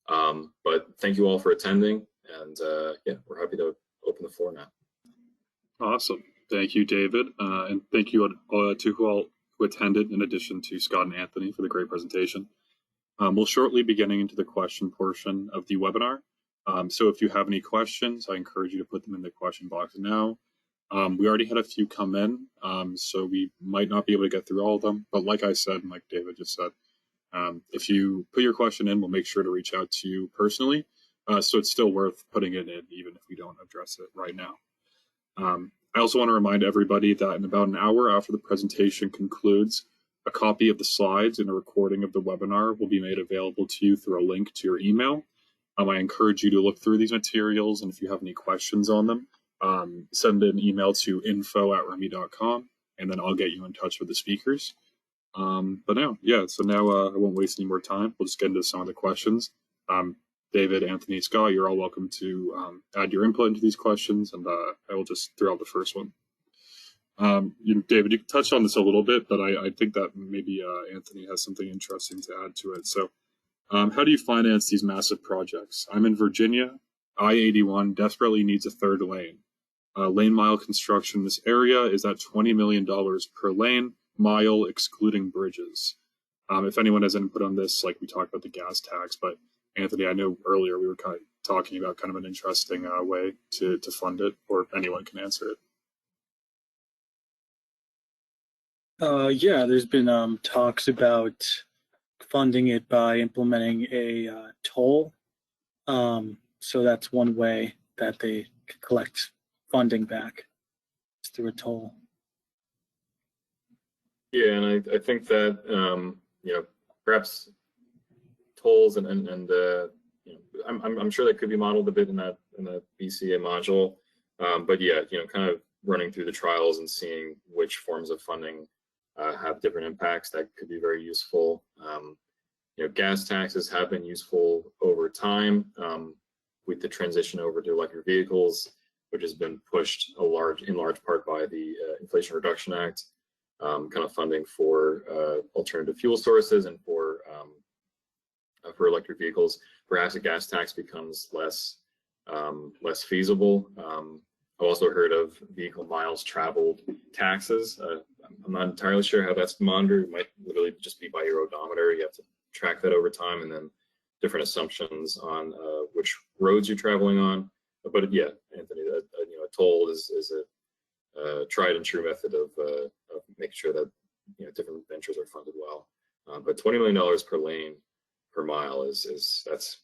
But thank you all for attending, and yeah, we're happy to open the floor now. Awesome. Thank you, David. And thank you to all who attended, in addition to Scott and Anthony, for the great presentation. We'll shortly be getting into the question portion of the webinar. So if you have any questions, I encourage you to put them in the question box now. We already had a few come in, so we might not be able to get through all of them. But like I said, and like David just said, if you put your question in, we'll make sure to reach out to you personally. So it's still worth putting it in, even if we don't address it right now. I also want to remind everybody that in about an hour after the presentation concludes, a copy of the slides and a recording of the webinar will be made available to you through a link to your email. I encourage you to look through these materials, and if you have any questions on them, send an email to info@remi.com, and then I'll get you in touch with the speakers. But now, yeah, so now I won't waste any more time. We'll just get into some of the questions. David, Anthony, Scott, you're all welcome to add your input into these questions, and I will just throw out the first one. David, you touched on this a little bit, but I think that maybe Anthony has something interesting to add to it. So how do you finance these massive projects? I'm in Virginia. I-81 desperately needs a third lane. Lane mile construction in this area is at $20 million per lane mile, excluding bridges. If anyone has input on this, like we talked about the gas tax, but Anthony, I know earlier we were kind of talking about kind of an interesting way to fund it, or anyone can answer it. Yeah, there's been talks about funding it by implementing a toll. So that's one way that they collect funding back, is through a toll. Yeah, and I think that perhaps tolls and I'm sure that could be modeled a bit in the BCA module, but yeah, kind of running through the trials and seeing which forms of funding have different impacts, that could be very useful. Gas taxes have been useful over time with the transition over to electric vehicles. which has been pushed in large part by the Inflation Reduction Act, kind of funding for alternative fuel sources and for electric vehicles. Perhaps a gas tax becomes less feasible. I've also heard of vehicle miles traveled taxes. I'm not entirely sure how that's monitored. It might literally just be by your odometer. You have to track that over time, and then different assumptions on which roads you're traveling on. But yeah, Anthony, a toll is a tried and true method of making sure that different ventures are funded well. But $20 million per lane per mile that's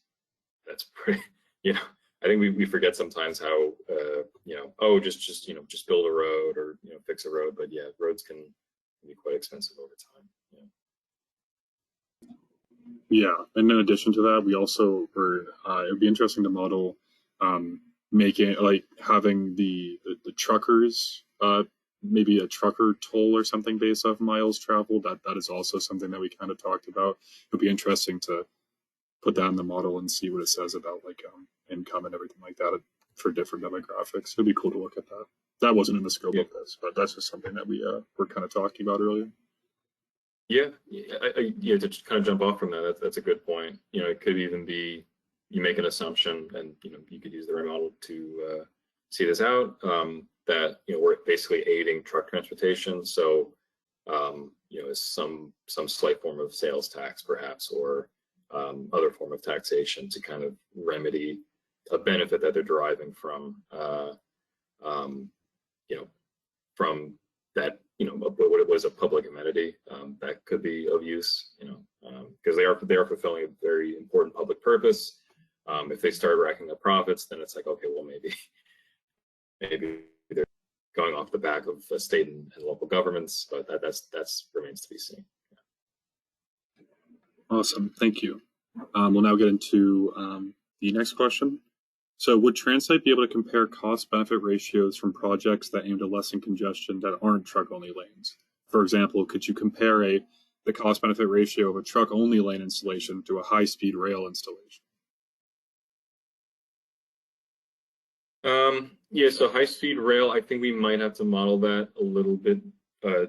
pretty. I think we forget sometimes how just build a road or fix a road, but yeah, roads can be quite expensive over time. Yeah, and in addition to that, we also were it would be interesting to model making having the truckers maybe a trucker toll or something based off miles traveled. That is also something that we kind of talked about. It would be interesting to put that in the model and see what it says about income and everything like that for different demographics. It'd be cool to look at that. That wasn't in the scope of this, but that's just something that we were kind of talking about earlier. Yeah, to just kind of jump off from that, that's a good point. It could even be you make an assumption, and you could use the REMI model to see this out, that we're basically aiding truck transportation. So it's some slight form of sales tax, perhaps, or other form of taxation to kind of remedy a benefit that they're deriving from from that what it was a public amenity that could be of use, because they are fulfilling a very important public purpose. If they start racking up profits, then it's like, okay, well, maybe they're going off the back of state and local governments, but that's remains to be seen. Awesome, thank you. We'll now get into the next question. So would TranSight be able to compare cost-benefit ratios from projects that aim to lessen congestion that aren't truck-only lanes? For example, could you compare the cost-benefit ratio of a truck-only lane installation to a high-speed rail installation? Yeah, so high-speed rail, I think we might have to model that a little bit. I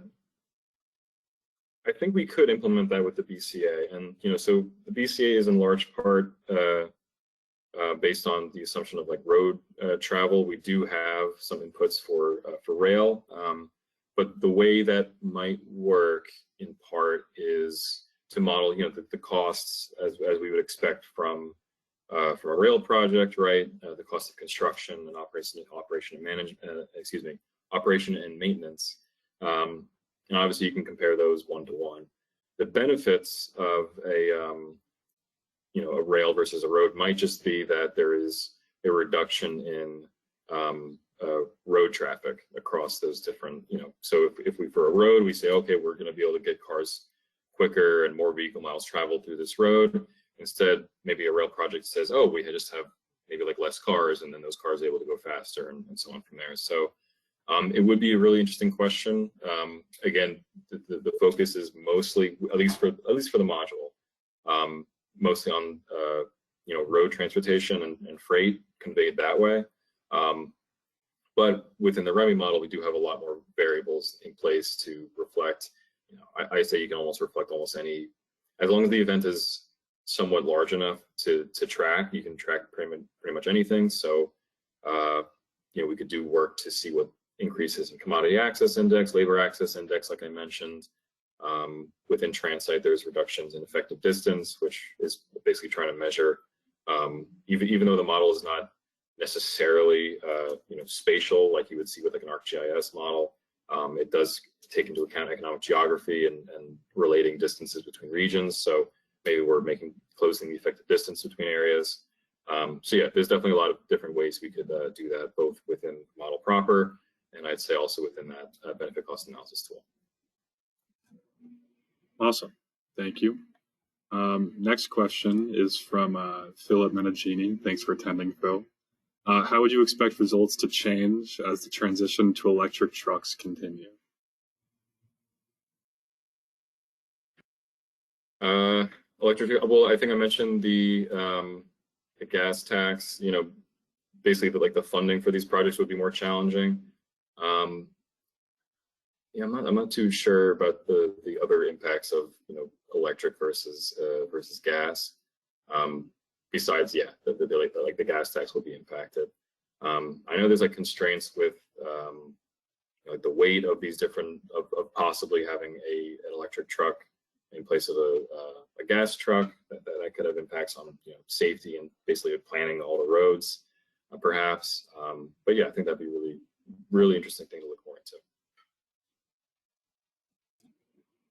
think we could implement that with the BCA, and so the BCA is in large part based on the assumption of road travel. We do have some inputs for rail, but the way that might work in part is to model the costs as we would expect from a rail project, right? The cost of construction and operation and maintenance. And obviously you can compare those one-to-one. The benefits of a rail versus a road might just be that there is a reduction in road traffic across those different, so if we, for a road, we say, okay, we're going to be able to get cars quicker and more vehicle miles traveled through this road. Instead, maybe a rail project says, oh, we just have maybe less cars, and then those cars are able to go faster, and so on from there. So it would be a really interesting question. Again, the focus is mostly, at least for the module, mostly on road transportation and freight conveyed that way. But within the REMI model, we do have a lot more variables in place to reflect. I say you can almost reflect almost any, as long as the event is somewhat large enough to track, you can track pretty much anything. So we could do work to see what increases in commodity access index, labor access index, like I mentioned. Within TranSight, there's reductions in effective distance, which is basically trying to measure, even though the model is not necessarily spatial like you would see with an ArcGIS model, it does take into account economic geography and relating distances between regions. So maybe we're closing the effective distance between areas. So yeah, there's definitely a lot of different ways we could do that, both within the model proper, and I'd say also within that benefit cost analysis tool. Awesome, thank you. Next question is from Philip Menagini. Thanks for attending, Phil. How would you expect results to change as the transition to electric trucks continue? Electric, well, I think I mentioned the gas tax. basically the funding for these projects would be more challenging. Yeah, I'm not too sure about the other impacts of electric versus gas. Besides, yeah, the gas tax will be impacted. I know there's like constraints with like the weight of these different of possibly having an electric truck in place of a gas truck that could have impacts on safety and basically planning all the roads, perhaps. But yeah, I think that'd be really interesting thing to look more into.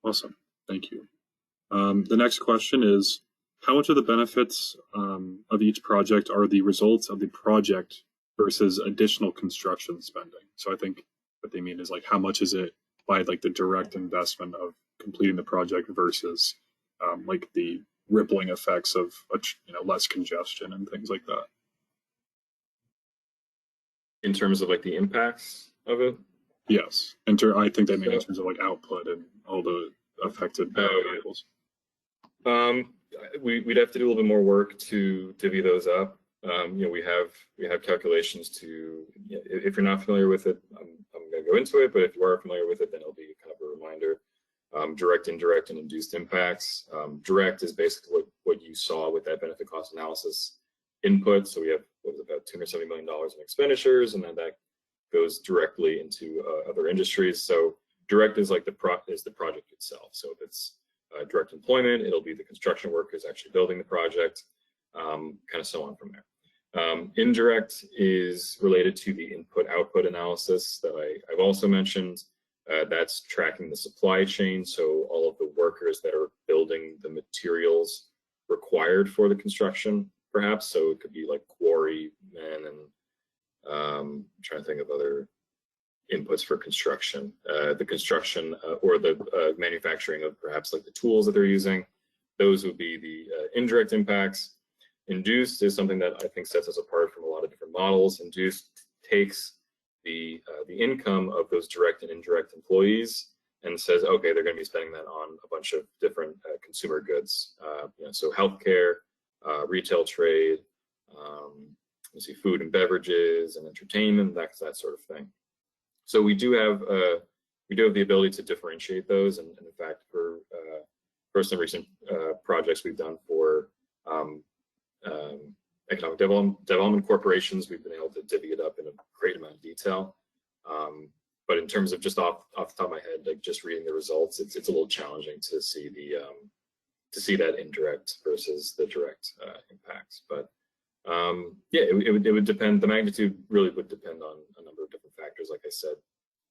Awesome, thank you. The next question is, how much of the benefits of each project are the results of the project versus additional construction spending? So I think what they mean is like, how much is it by like the direct investment of completing the project versus like the rippling effects of less congestion and things like that. In terms of like the impacts of it? Yes, I think they mean in terms of like output and all the affected variables. We'd have to do a little bit more work to divvy those up. We have calculations to. If you're not familiar with it, I'm going to go into it. But if you are familiar with it, then it'll be kind of a reminder. Direct, indirect, and induced impacts. Direct is basically what you saw with that benefit cost analysis input. So we have about $270 million in expenditures, and then that goes directly into other industries. So direct is like the project itself. So if it's direct employment, it'll be the construction workers actually building the project, kind of so on from there. Indirect is related to the input-output analysis that I've also mentioned. That's tracking the supply chain, so all of the workers that are building the materials required for the construction, perhaps. So it could be like quarrymen and I'm trying to think of other inputs for construction. The construction or the manufacturing of perhaps like the tools that they're using. Those would be the indirect impacts. Induced is something that I think sets us apart from a lot of different models. Induced takes the income of those direct and indirect employees and says, okay, they're going to be spending that on a bunch of different consumer goods. So healthcare, retail trade, let's see, food and beverages and entertainment, that sort of thing. So we do have the ability to differentiate those, and in fact, for some recent projects we've done for economic development corporations, we've been able to divvy it up in a great amount of detail. But in terms of just off the top of my head, like just reading the results, it's a little challenging to see that indirect versus the direct impacts. But yeah, it would depend. The magnitude really would depend on a number of different factors. Like I said,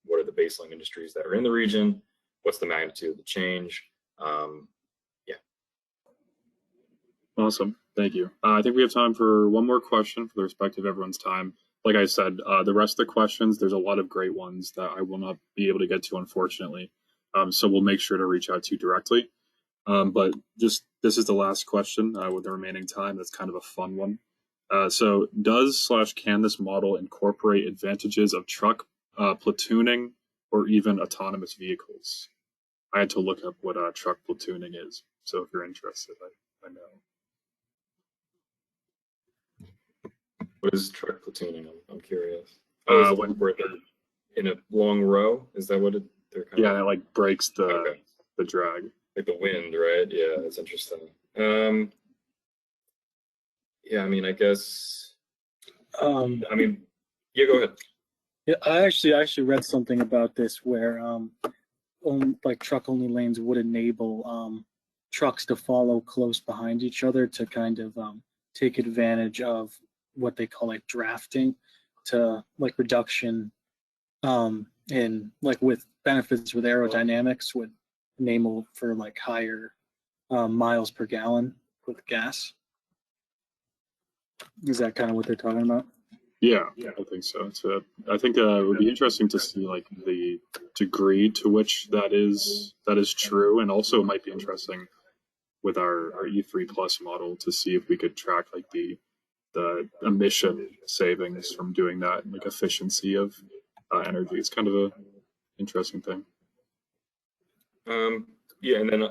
what are the baseline industries that are in the region? What's the magnitude of the change? Yeah. Awesome. Thank you. I think we have time for one more question for the respect of everyone's time. Like I said, the rest of the questions, there's a lot of great ones that I will not be able to get to, unfortunately. So we'll make sure to reach out to you directly. But just this is the last question with the remaining time. That's kind of a fun one. So can this model incorporate advantages of truck platooning or even autonomous vehicles? I had to look up what truck platooning is. So if you're interested, I know. What is truck platooning? I'm curious. Oh, is it where they're in a long row? Is that what they're kind of? Yeah, it like breaks the drag. Like the wind, right? Yeah, that's interesting. Yeah, I mean, I guess. I mean, yeah, go ahead. Yeah, I actually read something about this where like truck only lanes would enable trucks to follow close behind each other to kind of take advantage of what they call like drafting, to like reduction in like with benefits with aerodynamics, would enable for like higher miles per gallon with gas. Is that kind of what they're talking about? Yeah, I think so. I think it would be interesting to see like the degree to which that is true, and also it might be interesting with our E3 Plus model to see if we could track like the emission savings from doing that, like efficiency of energy. It's kind of a interesting thing. Yeah, and then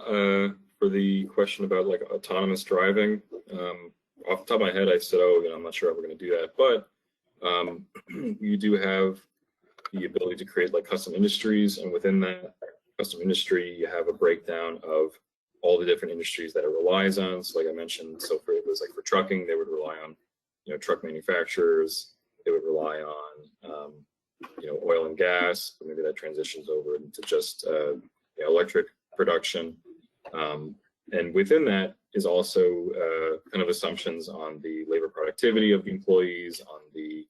for the question about like autonomous driving, off the top of my head, I said, I'm not sure how we're going to do that, but You do have the ability to create like custom industries, and within that custom industry, you have a breakdown of all the different industries that it relies on. So like I mentioned, so for it was like for trucking, they would rely on, truck manufacturers. They would rely on, oil and gas. But maybe that transitions over into just electric production. And within that is also kind of assumptions on the labor productivity of the employees, on the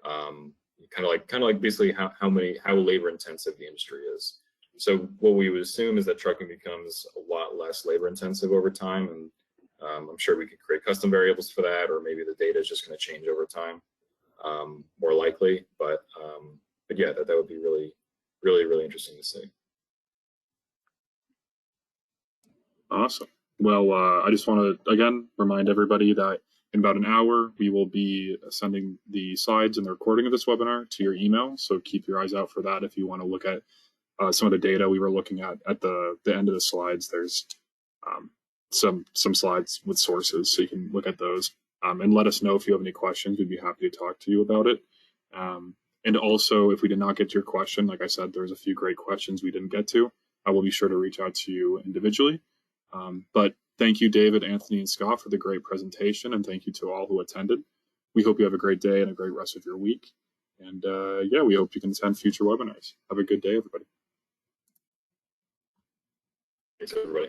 kind of like basically how labor intensive the industry is. So what we would assume is that trucking becomes a lot less labor intensive over time, and I'm sure we could create custom variables for that, or maybe the data is just going to change over time, more likely. But yeah, that would be really, really, really interesting to see. Awesome. Well, I just want to, again, remind everybody that in about an hour, we will be sending the slides and the recording of this webinar to your email. So keep your eyes out for that if you want to look at some of the data we were looking at the end of the slides. There's some slides with sources, so you can look at those. And let us know if you have any questions. We'd be happy to talk to you about it. And also, if we did not get to your question, like I said, there's a few great questions we didn't get to. I will be sure to reach out to you individually. But thank you, David, Anthony, and Scott, for the great presentation, and thank you to all who attended. We hope you have a great day and a great rest of your week. And yeah, we hope you can attend future webinars. Have a good day, everybody. Thanks, everybody.